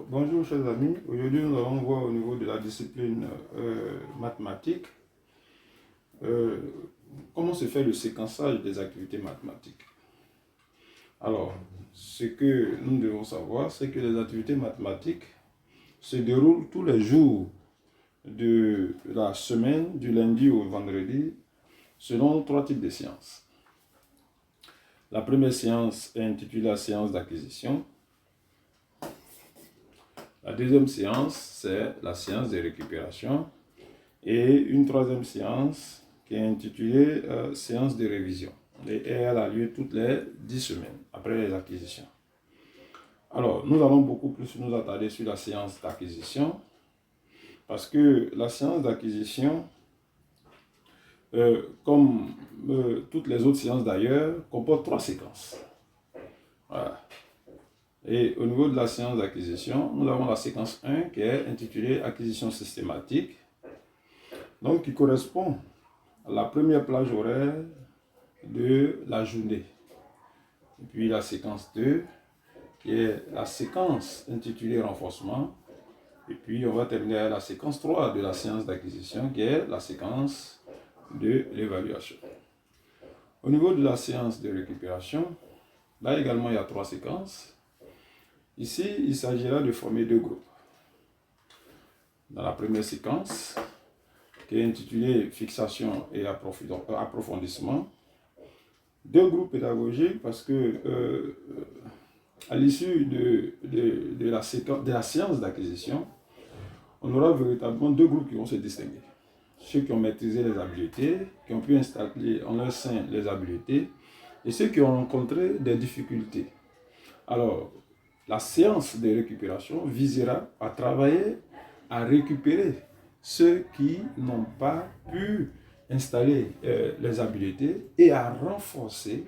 Bonjour chers amis, aujourd'hui nous allons voir au niveau de la discipline mathématique comment se fait le séquençage des activités mathématiques. Alors, ce que nous devons savoir, c'est que les activités mathématiques se déroulent tous les jours de la semaine, du lundi au vendredi, selon 3 types de séances. La première séance est intitulée la séance d'acquisition. La deuxième séance, c'est la séance de récupération. Et une troisième séance qui est intitulée séance de révision. Et elle a lieu toutes les 10 semaines après les acquisitions. Alors, nous allons beaucoup plus nous attarder sur la séance d'acquisition parce que la séance d'acquisition, comme toutes les autres séances d'ailleurs, comporte 3 séquences. Voilà. Et au niveau de la séance d'acquisition, nous avons la séquence 1 qui est intitulée acquisition systématique, donc qui correspond à la première plage horaire de la journée. Et puis la séquence 2 qui est la séquence intitulée renforcement. Et puis on va terminer à la séquence 3 de la séance d'acquisition qui est la séquence de l'évaluation. Au niveau de la séance de récupération, là également il y a 3 séquences. Ici, il s'agira de former 2 groupes. Dans la première séquence, qui est intitulée fixation et approfondissement, 2 groupes pédagogiques parce que à l'issue de la séance d'acquisition, on aura véritablement 2 groupes qui vont se distinguer. Ceux qui ont maîtrisé les habiletés, qui ont pu installer en leur sein les habiletés, et ceux qui ont rencontré des difficultés. Alors, la séance de récupération visera à travailler à récupérer ceux qui n'ont pas pu installer les habiletés et à renforcer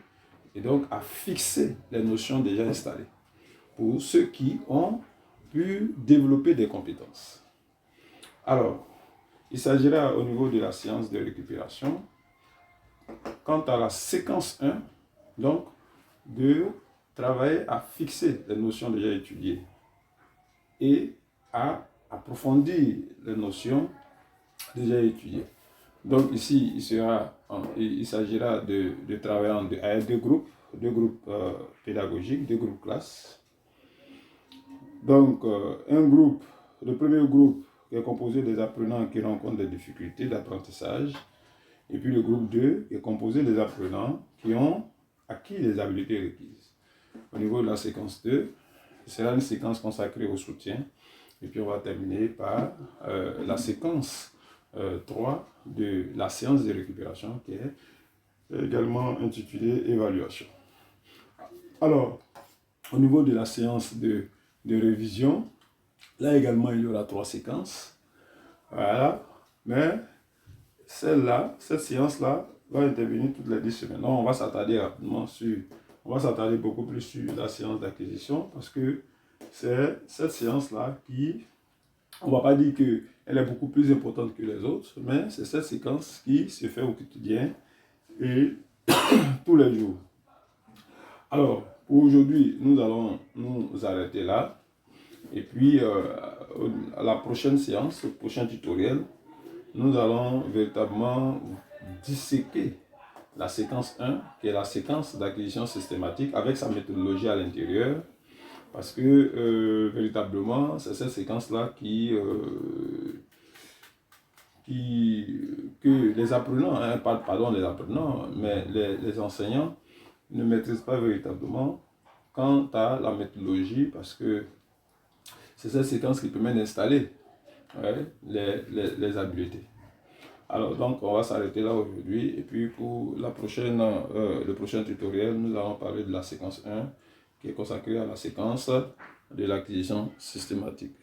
et donc à fixer les notions déjà installées pour ceux qui ont pu développer des compétences. Alors, il s'agira au niveau de la séance de récupération, quant à la séquence 1, donc de travailler à fixer les notions déjà étudiées et à approfondir les notions déjà étudiées. Donc ici, il s'agira de travailler avec 2 groupes, 2 groupes pédagogiques, 2 groupes classes. Donc le premier groupe qui est composé des apprenants qui rencontrent des difficultés d'apprentissage, et puis le groupe 2 qui est composé des apprenants qui ont acquis les habiletés requises. Au niveau de la séquence 2, ce sera une séquence consacrée au soutien. Et puis on va terminer par la séquence 3 de la séance de récupération qui est également intitulée évaluation. Alors, au niveau de la séance de révision, là également il y aura 3 séquences. Voilà. Mais cette séance-là va intervenir toutes les 10 semaines. Donc on va s'attarder rapidement beaucoup plus sur la séance d'acquisition parce que c'est cette séance-là qui, on ne va pas dire qu'elle est beaucoup plus importante que les autres, mais c'est cette séquence qui se fait au quotidien et tous les jours. Alors, pour aujourd'hui, nous allons nous arrêter là. Et puis, à la prochaine séance, au prochain tutoriel, nous allons véritablement disséquer la séquence 1, qui est la séquence d'acquisition systématique avec sa méthodologie à l'intérieur. Parce que véritablement, c'est cette séquence-là que les apprenants, les apprenants, mais les enseignants ne maîtrisent pas véritablement quant à la méthodologie, parce que c'est cette séquence qui permet d'installer les habiletés. Alors donc on va s'arrêter là aujourd'hui, et puis pour le prochain tutoriel, nous allons parler de la séquence 1 qui est consacrée à la séquence de l'acquisition systématique.